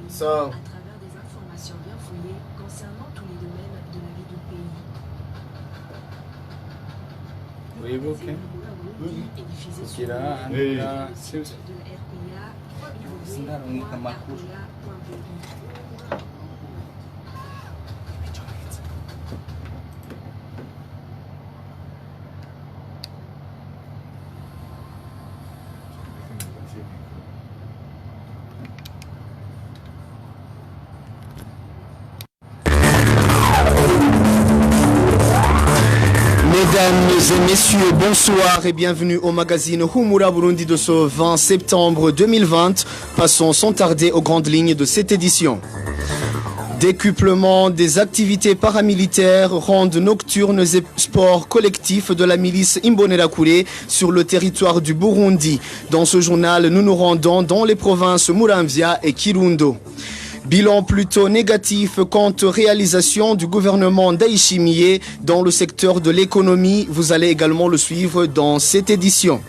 So, à travers des informations bien fouillées concernant tous les domaines de la vie du pays. we will okay. Est diffusé sur Kira, le hey. site de la RPA, www.rpa.be. Mesdames et messieurs, bonsoir et bienvenue au magazine Humura Burundi de ce 20 septembre 2020. Passons sans tarder aux grandes lignes de cette édition. Décuplement des activités paramilitaires, rondes nocturnes et sports collectifs de la milice Imbonerakure sur le territoire du Burundi. Dans ce journal, nous nous rendons dans les provinces Muramvya et Kirundo. Bilan plutôt négatif quant aux réalisations du gouvernement Ndayishimiye dans le secteur de l'économie. Vous allez également le suivre dans cette édition.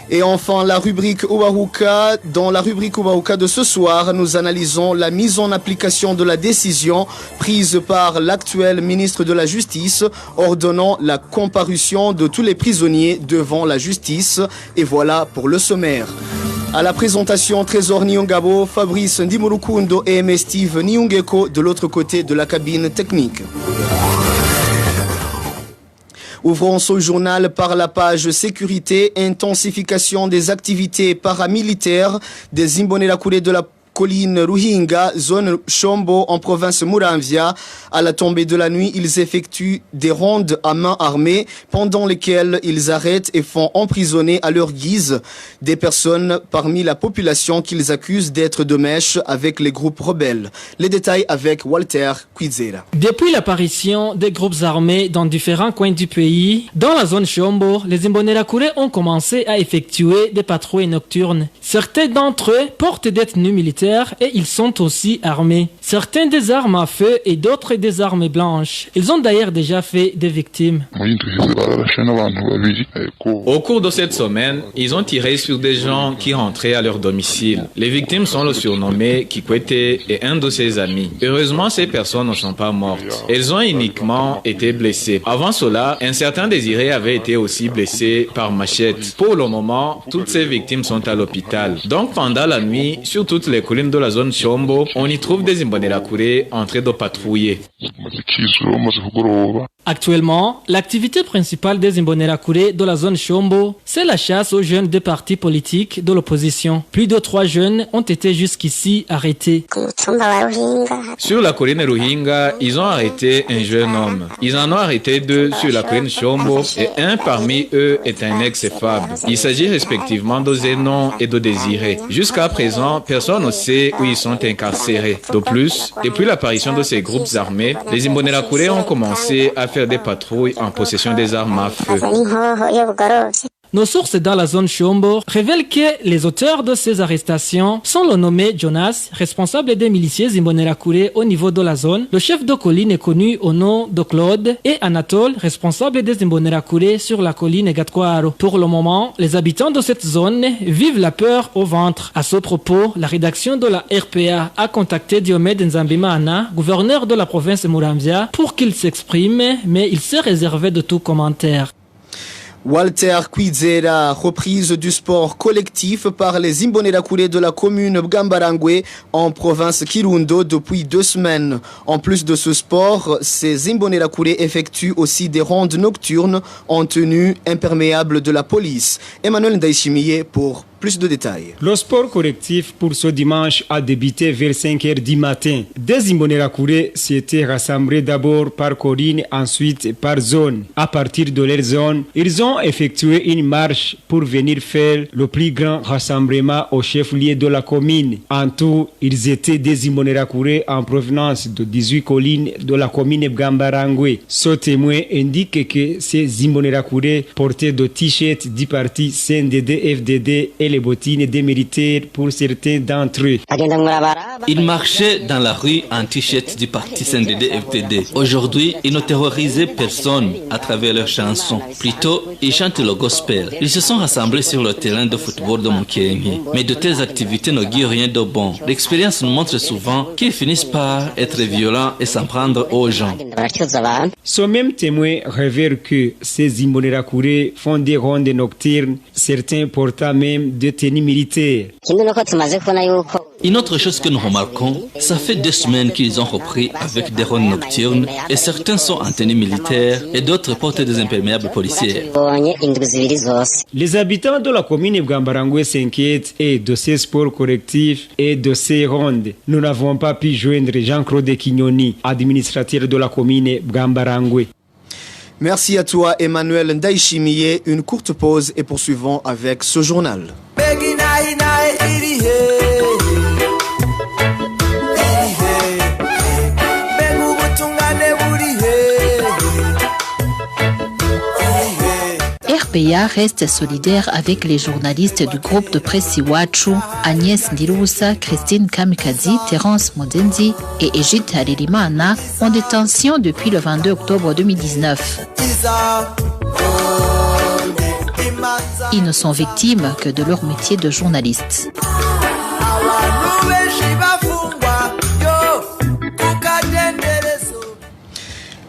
Et enfin, la rubrique Uwahuka. Dans la rubrique Uwahuka de ce soir, nous analysons la mise en application de la décision prise par l'actuel ministre de la Justice ordonnant la comparution de tous les prisonniers devant la justice. Et voilà pour le sommaire. À la présentation, Trésor Nyongabo, Fabrice Ndimurukundo et M. Steve Nyungeko de l'autre côté de la cabine technique. Ouvrons ce journal par la page sécurité, intensification des activités paramilitaires des Imbonerakure de la colline Ruhinga, zone Shombo en province Muramvya. À la tombée de la nuit, ils effectuent des rondes à main armée pendant lesquelles ils arrêtent et font emprisonner à leur guise des personnes parmi la population qu'ils accusent d'être de mèche avec les groupes rebelles. Les détails avec Walter Kwizera. Depuis l'apparition des groupes armés dans différents coins du pays, dans la zone Shombo, les Imbonerakure ont commencé à effectuer des patrouilles nocturnes. Certains d'entre eux portent des tenues militaires et ils sont aussi armés. Certains des armes à feu et d'autres des armes blanches. Ils ont d'ailleurs déjà fait des victimes. Au cours de cette semaine, ils ont tiré sur des gens qui rentraient à leur domicile. Les victimes sont le surnommé Kikwete et un de ses amis. Heureusement, ces personnes ne sont pas mortes. Elles ont uniquement été blessées. Avant cela, un certain désiré avait été aussi blessé par machette. Pour le moment, toutes ces victimes sont à l'hôpital. Donc pendant la nuit, sur toutes les collines de la zone Shombo, on y trouve des Imbonerakure en train de patrouiller. Actuellement, l'activité principale des Imbonerakure de la zone Shombo, c'est la chasse aux jeunes des partis politiques de l'opposition. Plus de 3 jeunes ont été jusqu'ici arrêtés. Sur la colline Ruhinga, ils ont arrêté un jeune homme. Ils en ont arrêté 2 sur la colline Shombo et un parmi eux est un ex-FAB. Il s'agit respectivement de Zénon et de Désiré. Jusqu'à présent, personne ne sait où ils sont incarcérés. De plus, depuis l'apparition de ces groupes armés, les Imbonerakure ont commencé à faire des patrouilles en possession des armes à feu. Nos sources dans la zone Shombo révèlent que les auteurs de ces arrestations sont le nommé Jonas, responsable des miliciens Imbonerakure au niveau de la zone. Le chef de colline est connu au nom de Claude et Anatole, responsable des Imbonerakure sur la colline Gatkwaro. Pour le moment, les habitants de cette zone vivent la peur au ventre. À ce propos, la rédaction de la RPA a contacté Diomède Nzambimana, gouverneur de la province Muramvya, pour qu'il s'exprime, mais il s'est réservé de tout commentaire. Walter Kwizera, reprise du sport collectif par les Imbonerakure de la commune Bwambarangwe en province Kirundo depuis 2 semaines. En plus de ce sport, ces Imbonerakure effectuent aussi des rondes nocturnes en tenue imperméable de la police. Emmanuel Ndayishimiye pour plus de détails. Le sport collectif pour ce dimanche a débuté vers 5h du matin. Des Imbonerakure s'étaient rassemblés d'abord par colline, ensuite par zone. À partir de leur zone, ils ont effectué une marche pour venir faire le plus grand rassemblement au chef-lieu de la commune. En tout, ils étaient des Imbonerakure en provenance de 18 collines de la commune Bwambarangwe. Ce témoin indique que ces Imbonerakure portaient de t-shirts du parti CNDD-FDD et et les bottines des militaires pour certains d'entre eux. Ils marchaient dans la rue en t-shirt du parti CNDD-FDD. Aujourd'hui, ils ne terrorisaient personne à travers leurs chansons. Plutôt, ils chantent le gospel. Ils se sont rassemblés sur le terrain de football de Mukiengi. Mais de telles activités n'augurent rien de bon. L'expérience nous montre souvent qu'ils finissent par être violents et s'en prendre aux gens. Ce même témoin révèle que ces Imbonerakure font des rondes nocturnes, certains portant même des tenues militaires. Une autre chose que nous remarquons, ça fait 2 semaines qu'ils ont repris avec des rondes nocturnes et certains sont en tenue militaire et d'autres portent des imperméables policiers. Les habitants de la commune Bwambarangwe s'inquiètent et de ces sports collectifs et de ces rondes. Nous n'avons pas pu joindre Jean-Claude Kignoni, administrateur de la commune Bwambarangwe. Merci à toi Emmanuel Ndaishimiye. Une courte pause et poursuivons avec ce journal. RPA reste solidaire avec les journalistes du groupe de presse Iwachu, Agnès Ndirubusa, Christine Kamikazi, Terence Modenzi et Egide Harerimana en détention depuis le 22 octobre 2019. Ils ne sont victimes que de leur métier de journaliste.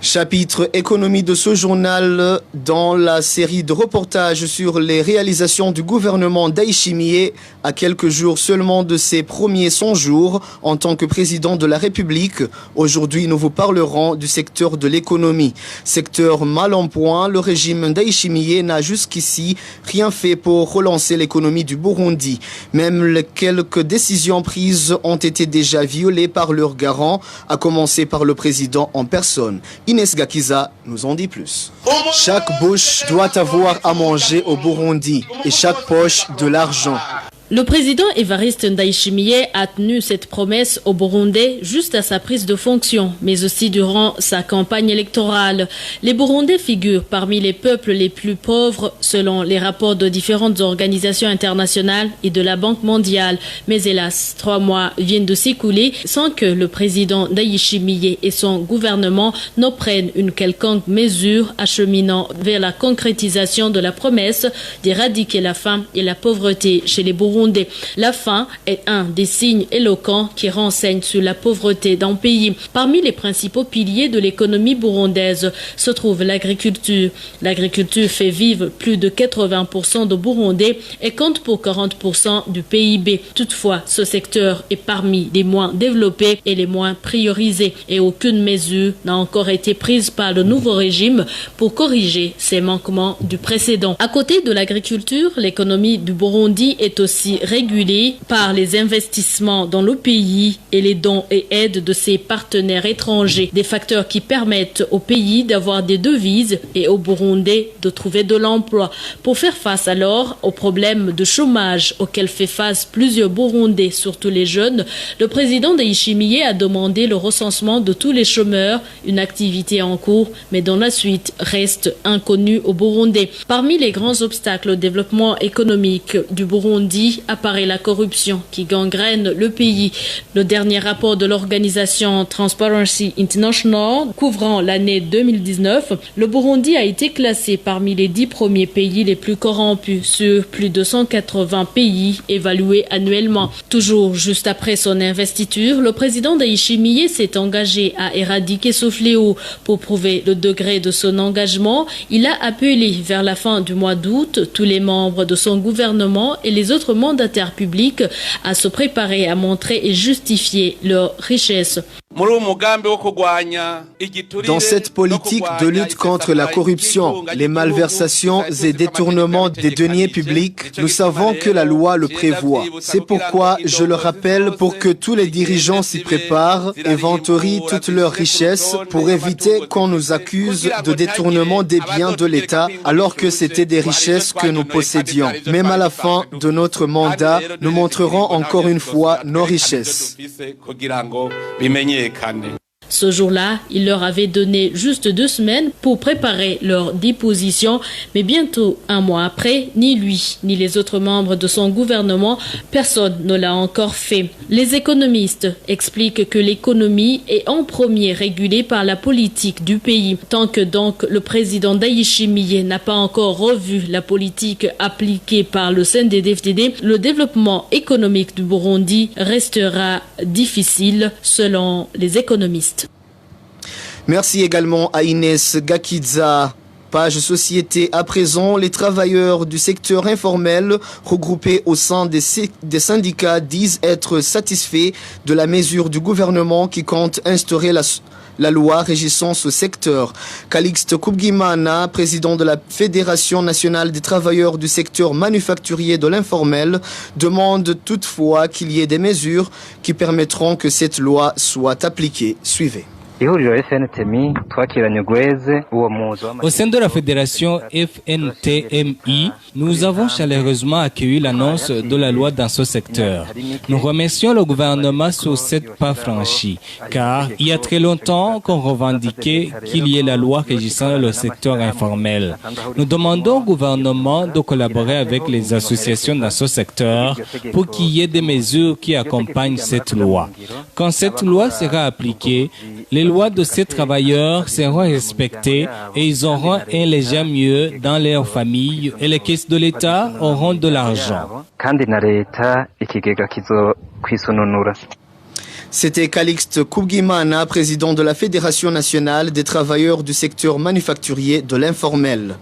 Chapitre économie de ce journal dans la série de reportages sur les réalisations du gouvernement Ndaishimiye à quelques jours seulement de ses premiers 100 jours en tant que président de la République. Aujourd'hui, nous vous parlerons du secteur de l'économie. Secteur mal en point, le régime Ndaishimiye n'a jusqu'ici rien fait pour relancer l'économie du Burundi. Même les quelques décisions prises ont été déjà violées par leurs garants, à commencer par le président en personne. Inès Gakiza nous en dit plus. Chaque bouche doit avoir à manger au Burundi et chaque poche de l'argent. Le président Evariste Ndaishimiye a tenu cette promesse au Burundais juste à sa prise de fonction, mais aussi durant sa campagne électorale. Les Burundais figurent parmi les peuples les plus pauvres selon les rapports de différentes organisations internationales et de la Banque mondiale. Mais hélas, 3 mois viennent de s'écouler sans que le président Ndaishimiye et son gouvernement ne prennent une quelconque mesure acheminant vers la concrétisation de la promesse d'éradiquer la faim et la pauvreté chez les Burundais. La faim est un des signes éloquents qui renseignent sur la pauvreté d'un pays. Parmi les principaux piliers de l'économie burundaise se trouve l'agriculture. L'agriculture fait vivre plus de 80% de Burundais et compte pour 40% du PIB. Toutefois, ce secteur est parmi les moins développés et les moins priorisés et aucune mesure n'a encore été prise par le nouveau régime pour corriger ces manquements du précédent. À côté de l'agriculture, l'économie du Burundi est aussi régulée par les investissements dans le pays et les dons et aides de ses partenaires étrangers, des facteurs qui permettent au pays d'avoir des devises et aux Burundais de trouver de l'emploi. Pour faire face alors aux problèmes de chômage auxquels fait face plusieurs Burundais, surtout les jeunes, le président Ndaishimiye a demandé le recensement de tous les chômeurs, une activité en cours mais dont la suite reste inconnue aux Burundais. Parmi les grands obstacles au développement économique du Burundi apparaît la corruption qui gangrène le pays. Le dernier rapport de l'organisation Transparency International couvrant l'année 2019, le Burundi a été classé parmi les 10 premiers pays les plus corrompus sur plus de 180 pays évalués annuellement. Toujours juste après son investiture, le président Ndaishimiye s'est engagé à éradiquer ce fléau. Pour prouver le degré de son engagement, il a appelé vers la fin du mois d'août tous les membres de son gouvernement et les autres mandataires publics à se préparer à montrer et justifier leur richesse. Dans cette politique de lutte contre la corruption, les malversations et détournements des deniers publics, nous savons que la loi le prévoit. C'est pourquoi je le rappelle pour que tous les dirigeants s'y préparent, inventorient toutes leurs richesses pour éviter qu'on nous accuse de détournement des biens de l'État alors que c'était des richesses que nous possédions. Même à la fin de notre mandat, nous montrerons encore une fois nos richesses. Ce jour-là, il leur avait donné juste 2 semaines pour préparer leur déposition, mais bientôt, un mois après, ni lui, ni les autres membres de son gouvernement, personne ne l'a encore fait. Les économistes expliquent que l'économie est en premier régulée par la politique du pays. Tant que donc le président Ndayishimiye n'a pas encore revu la politique appliquée par le CNDD-FDD, le développement économique du Burundi restera difficile selon les économistes. Merci également à Inès Gakidza. Page société à présent, les travailleurs du secteur informel regroupés au sein des syndicats disent être satisfaits de la mesure du gouvernement qui compte instaurer la loi régissant ce secteur. Calixte Kubgimana, président de la Fédération nationale des travailleurs du secteur manufacturier de l'informel, demande toutefois qu'il y ait des mesures qui permettront que cette loi soit appliquée. Suivez. Au sein de la fédération FNTMI, nous avons chaleureusement accueilli l'annonce de la loi dans ce secteur. Nous remercions le gouvernement sur cette pas franchie, car il y a très longtemps qu'on revendiquait qu'il y ait la loi régissant le secteur informel. Nous demandons au gouvernement de collaborer avec les associations dans ce secteur pour qu'il y ait des mesures qui accompagnent cette loi. Quand cette loi sera appliquée, les lois de ces travailleurs seront respectées et ils auront un léger mieux dans leur famille et les caisses de l'État auront de l'argent. C'était Calixte Kubgimana, président de la Fédération nationale des travailleurs du secteur manufacturier de l'informel.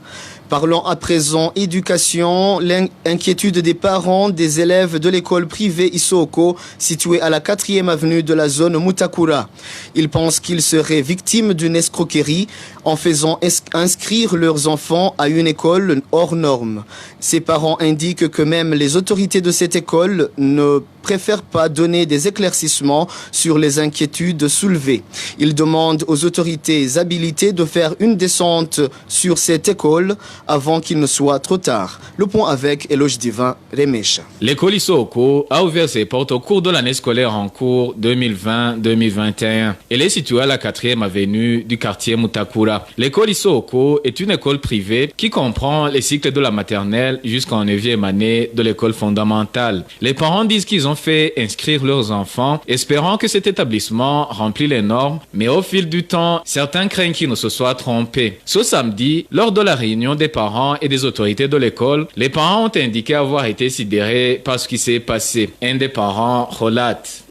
Parlons à présent éducation, l'inquiétude des parents des élèves de l'école privée Isoko, située à la 4e avenue de la zone Mutakura. Ils pensent qu'ils seraient victimes d'une escroquerie en faisant inscrire leurs enfants à une école hors norme. Ces parents indiquent que même les autorités de cette école ne préfèrent pas donner des éclaircissements sur les inquiétudes soulevées. Ils demandent aux autorités habilitées de faire une descente sur cette école avant qu'il ne soit trop tard. Le point avec Éloge Divin Remesha. L'école Isoko a ouvert ses portes au cours de l'année scolaire en cours 2020-2021. Elle est située à la 4e avenue du quartier Mutakura. L'école Isoko est une école privée qui comprend les cycles de la maternelle jusqu'en 9e année de l'école fondamentale. Les parents disent qu'ils ont fait inscrire leurs enfants, espérant que cet établissement remplit les normes, mais au fil du temps, certains craignent qu'ils ne se soient trompés. Ce samedi, lors de la réunion des parents et des autorités de l'école, les parents ont indiqué avoir été sidérés par ce qui s'est passé. Un des parents relate.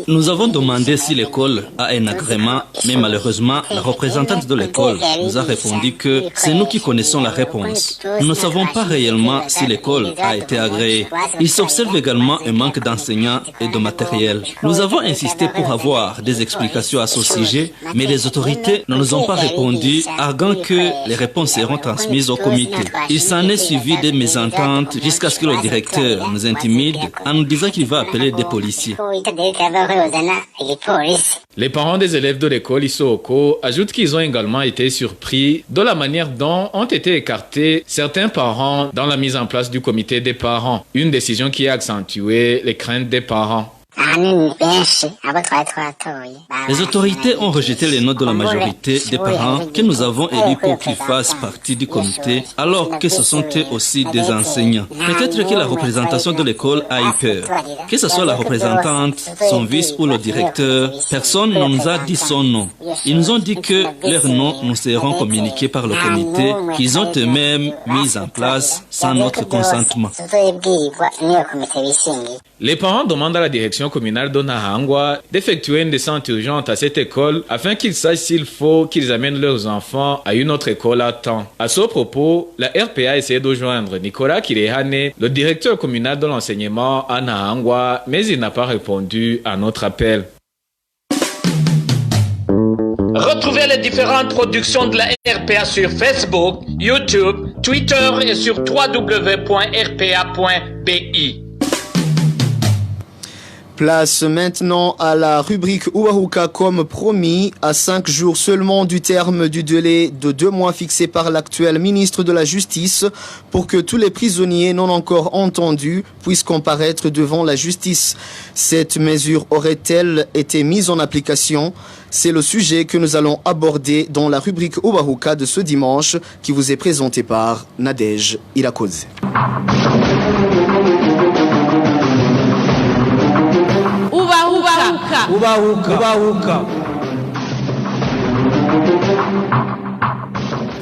Nous avons demandé si l'école a un agrément, mais malheureusement, la représentante de l'école nous a répondu que c'est nous qui connaissons la réponse. Nous ne savons pas réellement si l'école a été agréée. Il s'observe également un manque d'enseignants et de matériel. Nous avons insisté pour avoir des explications à ce sujet, mais les autorités ne nous ont pas répondu, arguant que les réponses seront transmises au comité. Il s'en est suivi des mésententes jusqu'à ce que le directeur nous intimide en nous disant qu'il va appeler des policiers. Les parents des élèves de l'école Isoko ajoutent qu'ils ont également été surpris de la manière dont ont été écartés certains parents dans la mise en place du comité des parents. Une décision qui a accentué les craintes des parents. Les autorités ont rejeté les notes de la majorité des parents que nous avons élus pour qu'ils fassent partie du comité, alors que ce sont eux aussi des enseignants. Peut-être que la représentation de l'école a eu peur. Que ce soit la représentante, son vice ou le directeur, personne ne nous a dit son nom. Ils nous ont dit que leurs noms nous seront communiqués par le comité qu'ils ont eux-mêmes mis en place sans notre consentement. Les parents demandent à la direction communale de Nahangwa d'effectuer une descente urgente à cette école afin qu'ils sachent s'il faut qu'ils amènent leurs enfants à une autre école à temps. À ce propos, la RPA a essayé de joindre Nicolas Kirehane, le directeur communal de l'enseignement à Nahangwa, mais il n'a pas répondu à notre appel. Retrouvez les différentes productions de la RPA sur Facebook, YouTube, Twitter et sur www.rpa.bi. Place maintenant à la rubrique Uwahuka comme promis, à 5 jours seulement du terme du délai de 2 mois fixé par l'actuel ministre de la Justice pour que tous les prisonniers non encore entendus puissent comparaître devant la justice. Cette mesure aurait-elle été mise en application? C'est le sujet que nous allons aborder dans la rubrique Uwahuka de ce dimanche qui vous est présentée par Nadège Irakoze.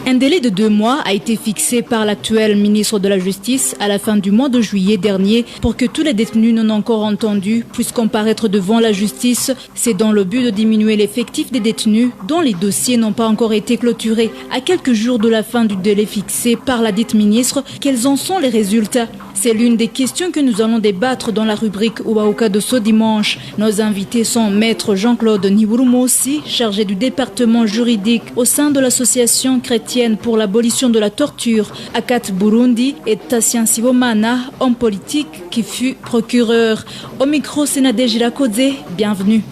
Un délai de 2 mois a été fixé par l'actuel ministre de la Justice à la fin du mois de juillet dernier pour que tous les détenus non encore entendus puissent comparaître devant la justice. C'est dans le but de diminuer l'effectif des détenus dont les dossiers n'ont pas encore été clôturés. À quelques jours de la fin du délai fixé par la dite ministre, quels en sont les résultats? C'est l'une des questions que nous allons débattre dans la rubrique Uwahuka de ce dimanche. Nos invités sont Maître Jean-Claude Niburumosi, chargé du département juridique au sein de l'association chrétienne pour l'abolition de la torture, ACAT Burundi, et Tassian Sibomana, homme politique qui fut procureur. Au micro, c'est Nadège Irakoze, bienvenue.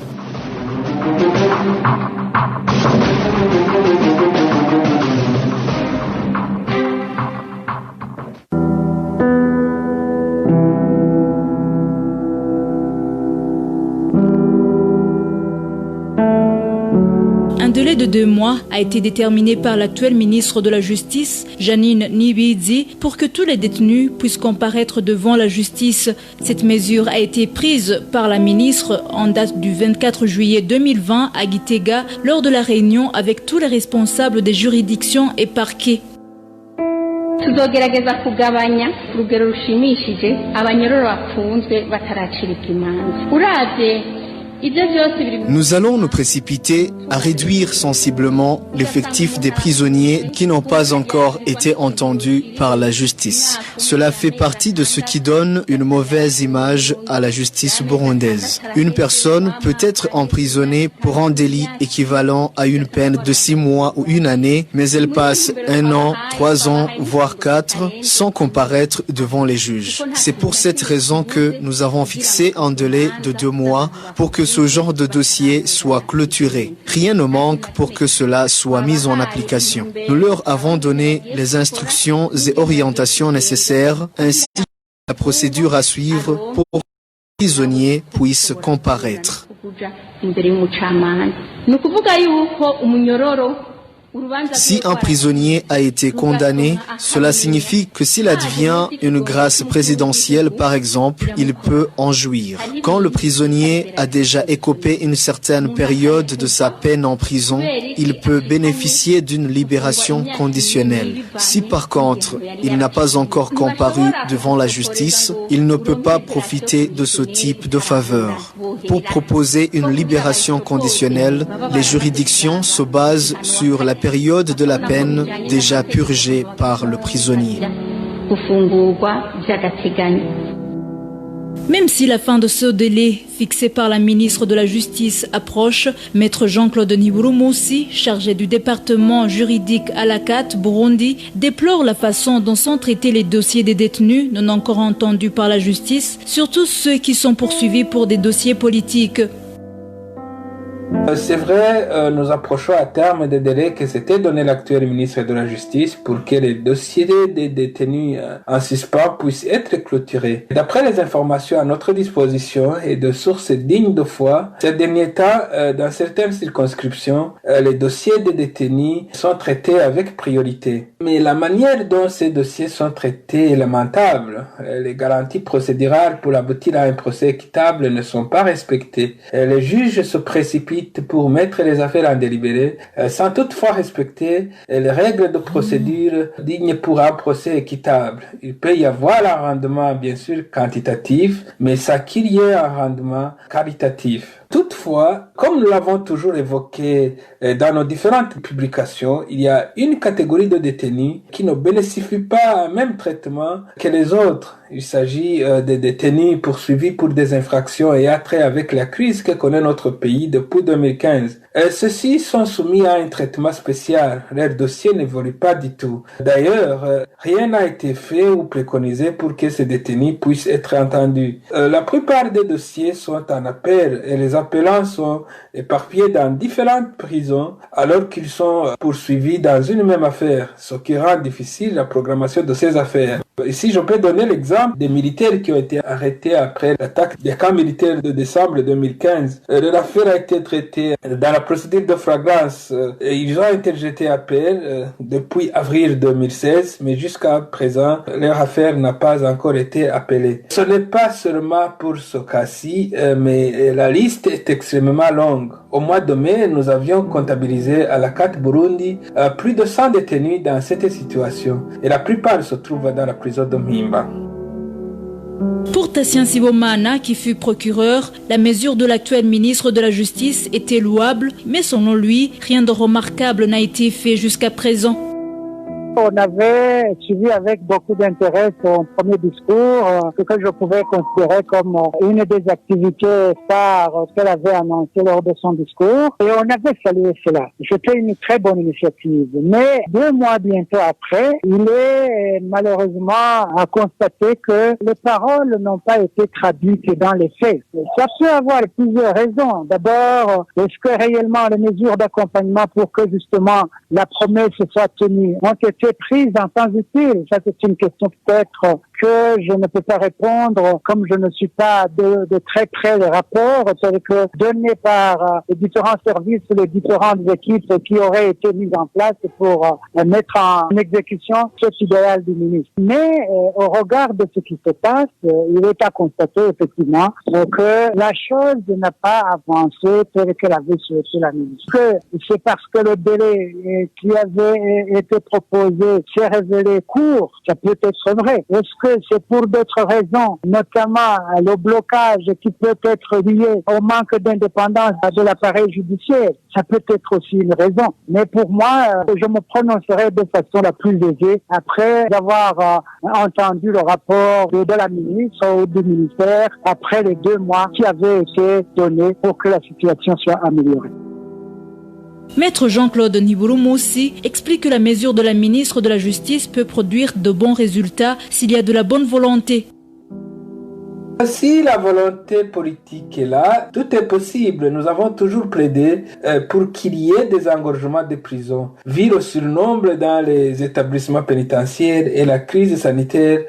Un délai de 2 mois a été déterminé par l'actuel ministre de la Justice, Janine Nibizi, pour que tous les détenus puissent comparaître devant la justice. Cette mesure a été prise par la ministre en date du 24 juillet 2020 à Gitega lors de la réunion avec tous les responsables des juridictions et parquets. tuzogerageza kugabanya urugero rushimishije abanyororo bafunzwe bataracirika imanza uravye. Nous allons nous précipiter à réduire sensiblement l'effectif des prisonniers qui n'ont pas encore été entendus par la justice. Cela fait partie de ce qui donne une mauvaise image à la justice burundaise. Une personne peut être emprisonnée pour un délit équivalent à une peine de 6 mois ou 1 année, mais elle passe 1 an, 3 ans, voire 4 sans comparaître devant les juges. C'est pour cette raison que nous avons fixé un délai de 2 mois pour que ce genre de dossier soit clôturé. Rien ne manque pour que cela soit mis en application. Nous leur avons donné les instructions et orientations nécessaires ainsi que la procédure à suivre pour que les prisonniers puissent comparaître. Si un prisonnier a été condamné, cela signifie que s'il advient une grâce présidentielle, par exemple, il peut en jouir. Quand le prisonnier a déjà écopé une certaine période de sa peine en prison, il peut bénéficier d'une libération conditionnelle. Si par contre, il n'a pas encore comparu devant la justice, il ne peut pas profiter de ce type de faveur. Pour proposer une libération conditionnelle, les juridictions se basent sur la période de la peine déjà purgée par le prisonnier. Même si la fin de ce délai fixé par la ministre de la Justice approche, Maître Jean-Claude Niburumosi, chargé du département juridique à l'ACAT Burundi, déplore la façon dont sont traités les dossiers des détenus non encore entendus par la justice, surtout ceux qui sont poursuivis pour des dossiers politiques. C'est vrai, nous approchons à terme des délais que s'était donné l'actuel ministre de la Justice pour que les dossiers des détenus en suspens puissent être clôturés. D'après les informations à notre disposition et de sources dignes de foi, ces derniers temps, dans certaines circonscriptions, les dossiers des détenus sont traités avec priorité. Mais la manière dont ces dossiers sont traités est lamentable. Les garanties procédurales pour aboutir à un procès équitable ne sont pas respectées. Les juges se précipitent pour mettre les affaires en délibéré, sans toutefois respecter les règles de procédure dignes pour un procès équitable. Il peut y avoir un rendement bien sûr quantitatif, mais sans qu'il y ait un rendement qualitatif. Toutefois, comme nous l'avons toujours évoqué dans nos différentes publications, il y a une catégorie de détenus qui ne bénéficient pas au même traitement que les autres. Il s'agit des détenus poursuivis pour des infractions ayant trait avec la crise que connaît notre pays depuis 2015. Ceux-ci sont soumis à un traitement spécial. Leur dossier n'évolue pas du tout. D'ailleurs, rien n'a été fait ou préconisé pour que ces détenus puissent être entendus. La plupart des dossiers sont en appel et les appellants sont éparpillés dans différentes prisons alors qu'ils sont poursuivis dans une même affaire, ce qui rend difficile la programmation de ces affaires. Ici, je peux donner l'exemple des militaires qui ont été arrêtés après l'attaque des camps militaires de décembre 2015. L'affaire a été traitée dans la procédure de flagrance. Ils ont interjeté appel depuis avril 2016, mais jusqu'à présent, leur affaire n'a pas encore été appelée. Ce n'est pas seulement pour ce cas-ci, mais la liste est extrêmement longue. Au mois de mai, nous avions comptabilisé à la CAT Burundi plus de 100 détenus dans cette situation, et la plupart se trouvent dans la prison de Mpimba. Pour Tassien Sibomana, qui fut procureur, la mesure de l'actuel ministre de la Justice était louable, mais selon lui, rien de remarquable n'a été fait jusqu'à présent. On avait suivi avec beaucoup d'intérêt son premier discours, ce que je pouvais considérer comme une des activités phares qu'elle avait annoncé lors de son discours. Et on avait salué cela. C'était une très bonne initiative. Mais 2 mois bientôt après, il est malheureusement à constater que les paroles n'ont pas été traduites dans les faits. Ça peut avoir plusieurs raisons. D'abord, est-ce que réellement les mesures d'accompagnement pour que justement la promesse soit tenue ont été prises en temps utile? Ça, c'est une question peut-être que je ne peux pas répondre, comme je ne suis pas de très près les rapports tels que donnés par les différents services, les différentes équipes qui auraient été mises en place pour mettre en exécution cet idéal du ministre. Mais au regard de ce qui se passe, il est à constater effectivement que la chose n'a pas avancé tel qu'elle avait souhaité la ministre. C'est parce que le délai qui avait été proposé s'est révélé court, ça peut être vrai. Est-ce que c'est pour d'autres raisons, notamment le blocage qui peut être lié au manque d'indépendance de l'appareil judiciaire? Ça peut être aussi une raison. Mais pour moi, je me prononcerai de façon la plus aisée après avoir entendu le rapport de la ministre ou du ministère après les 2 mois qui avaient été donnés pour que la situation soit améliorée. Maître Jean-Claude Niburumoussi explique que la mesure de la ministre de la Justice peut produire de bons résultats s'il y a de la bonne volonté. Si la volonté politique est là, tout est possible. Nous avons toujours plaidé pour qu'il y ait des engorgements de prisons. Vu le surnombre dans les établissements pénitentiaires et la crise sanitaire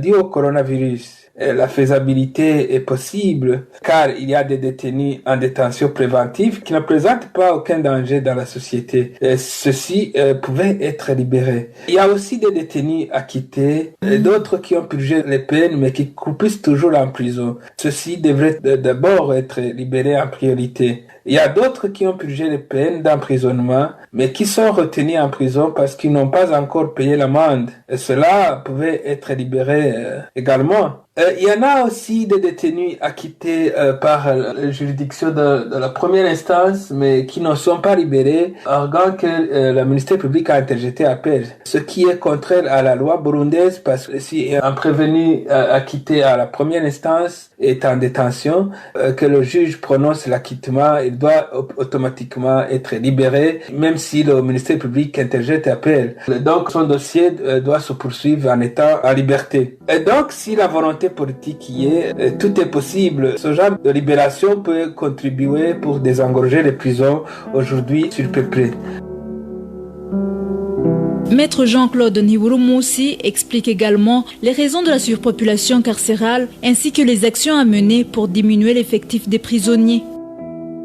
due au coronavirus. La faisabilité est possible car il y a des détenus en détention préventive qui ne présentent pas aucun danger dans la société. Ceux-ci pouvaient être libérés. Il y a aussi des détenus acquittés et d'autres qui ont purgé les peines mais qui croupissent toujours en prison. Ceux-ci devraient d'abord être libérés en priorité. Il y a d'autres qui ont purgé les peines d'emprisonnement, mais qui sont retenus en prison parce qu'ils n'ont pas encore payé l'amende. Et cela pouvait être libéré également. Il y en a aussi des détenus acquittés par la juridiction de la première instance, mais qui ne sont pas libérés, arguant que le ministère public a interjeté appel. Ce qui est contraire à la loi burundaise, parce que si un prévenu acquitté à la première instance est en détention, que le juge prononce l'acquittement, il doit automatiquement être libéré, même si le ministère public interjette appel. Donc son dossier doit se poursuivre en étant en liberté. Et donc si la volonté politique y est, tout est possible. Ce genre de libération peut contribuer pour désengorger les prisons aujourd'hui surpeuplées. Maître Jean-Claude Niburumoussi explique également les raisons de la surpopulation carcérale ainsi que les actions à mener pour diminuer l'effectif des prisonniers.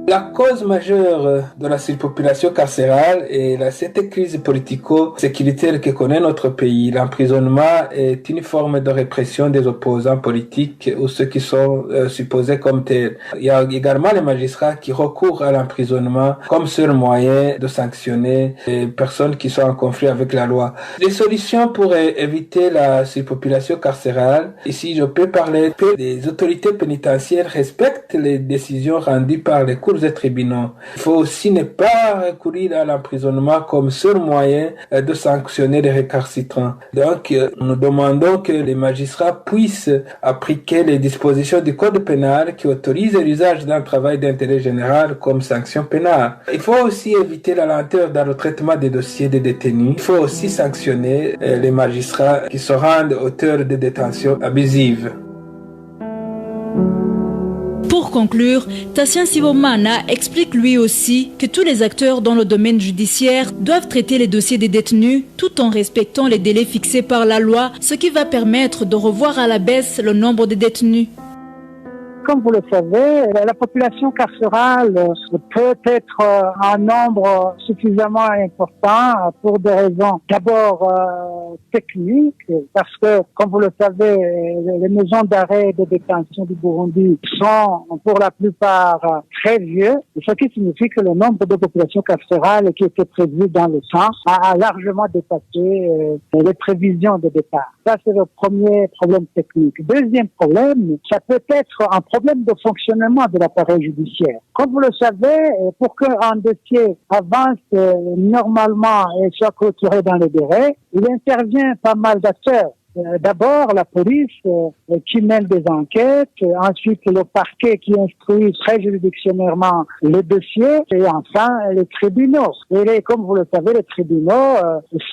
La cause majeure de la surpopulation carcérale est cette crise politico-sécuritaire que connaît notre pays. L'emprisonnement est une forme de répression des opposants politiques ou ceux qui sont supposés comme tels. Il y a également les magistrats qui recourent à l'emprisonnement comme seul moyen de sanctionner les personnes qui sont en conflit avec la loi. Les solutions pour éviter la surpopulation carcérale, ici je peux parler que les autorités pénitentiaires respectent les décisions rendues par les cours et tribunaux. Il faut aussi ne pas recourir à l'emprisonnement comme seul moyen de sanctionner les récalcitrants. Donc, nous demandons que les magistrats puissent appliquer les dispositions du code pénal qui autorisent l'usage d'un travail d'intérêt général comme sanction pénale. Il faut aussi éviter la lenteur dans le traitement des dossiers des détenus. Il faut aussi sanctionner les magistrats qui se rendent auteurs de détention abusive. Pour conclure, Tassien Sibomana explique lui aussi que tous les acteurs dans le domaine judiciaire doivent traiter les dossiers des détenus tout en respectant les délais fixés par la loi, ce qui va permettre de revoir à la baisse le nombre de détenus. Comme vous le savez, la population carcérale peut être un nombre suffisamment important pour des raisons d'abord techniques, parce que, comme vous le savez, les maisons d'arrêt et de détention du Burundi sont pour la plupart très vieux, ce qui signifie que le nombre de populations carcérales qui était prévu dans le sens a largement dépassé les prévisions de départ. Ça, c'est le premier problème technique. Deuxième problème, ça peut être un problème de fonctionnement de l'appareil judiciaire. Comme vous le savez, pour qu'un dossier avance normalement et soit clôturé dans les délais, il intervient pas mal d'acteurs. D'abord, la police qui mène des enquêtes, ensuite le parquet qui instruit très juridictionnellement le dossier, et enfin les tribunaux. Et comme vous le savez, les tribunaux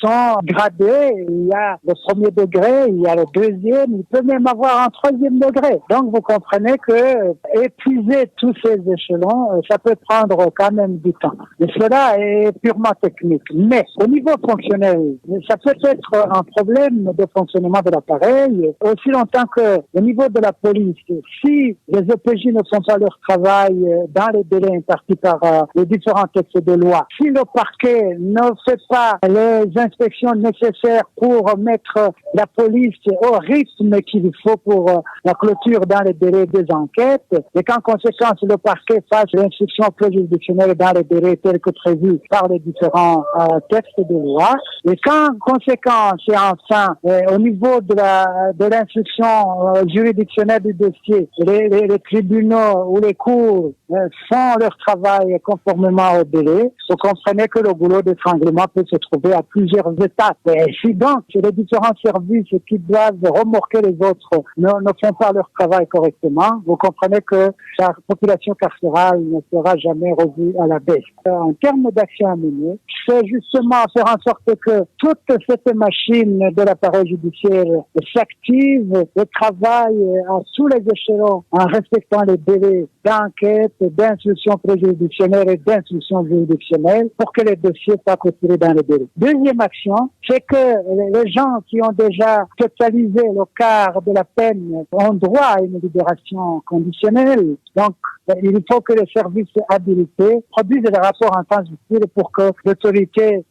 sont gradés. Il y a le premier degré, il y a le deuxième, il peut même avoir un troisième degré. Donc vous comprenez que épuiser tous ces échelons, ça peut prendre quand même du temps. Et cela est purement technique. Mais au niveau fonctionnel, ça peut être un problème de fonctionnement de l'appareil, aussi longtemps que au niveau de la police, si les OPJ ne font pas leur travail dans les délais impartis par les différents textes de loi, si le parquet ne fait pas les inspections nécessaires pour mettre la police au rythme qu'il faut pour la clôture dans les délais des enquêtes, et qu'en conséquence le parquet fasse l'instruction préjuridictionnelle dans les délais tels que prévus par les différents textes de loi, et qu'en conséquence et enfin au niveau de l'instruction juridictionnelle du dossier, les tribunaux ou les cours font leur travail conformément au délai, vous comprenez que le boulot d'étranglement peut se trouver à plusieurs étapes. Et si donc les différents services qui doivent remorquer les autres ne font pas leur travail correctement, vous comprenez que la population carcérale ne sera jamais revue à la baisse. En termes d'action à mener, c'est justement faire en sorte que toute cette machine de l'appareil judiciaire s'active et travaille à tous les échelons en respectant les délais d'enquête, d'instruction préjuridictionnelle et d'instruction juridictionnelle pour que les dossiers soient clôturés dans les délais. Deuxième action, c'est que les gens qui ont déjà totalisé le quart de la peine ont droit à une libération conditionnelle. Donc, il faut que les services habilités produisent des rapports en temps utile pour que l'autorité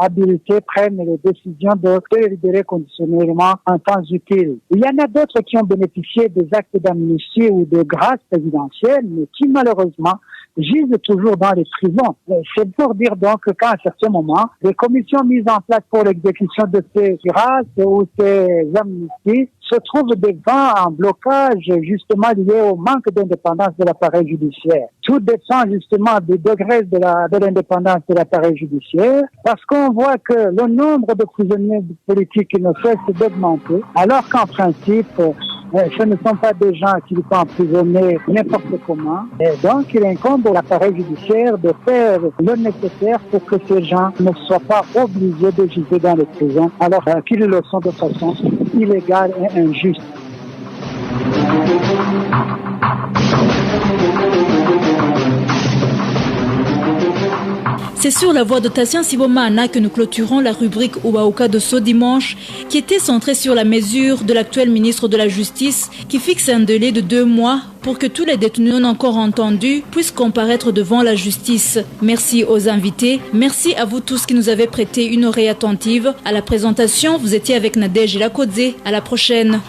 habilitée prenne les décisions de les libérer conditionnellement en temps utile. Il y en a d'autres qui ont bénéficié des actes d'amnistie ou de grâce présidentielle, mais qui malheureusement gisent toujours dans les prisons. C'est pour dire donc qu'à un certain moment, les commissions mises en place pour l'exécution de ces grâces ou ces amnisties se trouvent devant un blocage justement lié au manque d'indépendance de l'appareil judiciaire. Tout dépend justement du degré de l'indépendance de l'appareil judiciaire, parce qu'on voit que le nombre de prisonniers politiques ne cesse d'augmenter, alors qu'en principe, ce ne sont pas des gens qui sont emprisonnés n'importe comment. Et donc, il incombe à l'appareil judiciaire de faire le nécessaire pour que ces gens ne soient pas obligés de juger dans les prisons, alors qu'ils le sont de façon illégale et injuste. C'est sur la voix de Tassien Sibomana que nous clôturons la rubrique Ubahuka de ce dimanche, qui était centrée sur la mesure de l'actuel ministre de la Justice qui fixe un délai de 2 mois pour que tous les détenus non encore entendus puissent comparaître devant la justice. Merci aux invités. Merci à vous tous qui nous avez prêté une oreille attentive. À la présentation, vous étiez avec Nadège Lakodze. À la prochaine.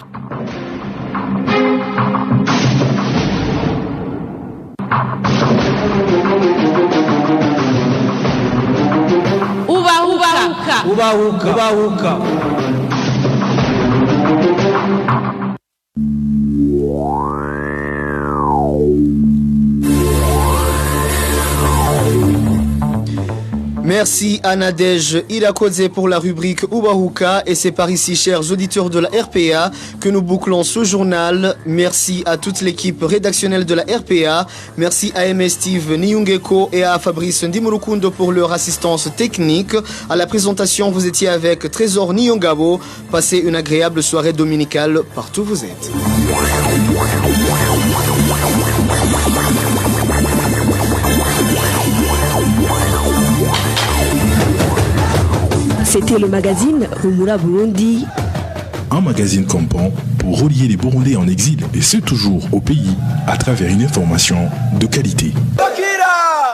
Ubahuka. Merci à Nadège Irakodze pour la rubrique Ubahuka et c'est par ici, chers auditeurs de la RPA, que nous bouclons ce journal. Merci à toute l'équipe rédactionnelle de la RPA. Merci à MS Steve Niungeko et à Fabrice Ndimurukundo pour leur assistance technique. À la présentation, vous étiez avec Trésor Niongabo. Passez une agréable soirée dominicale partout où vous êtes. C'était le magazine Rumura Burundi. Un magazine comptant pour relier les Burundais en exil et ce toujours au pays à travers une information de qualité. Bakira!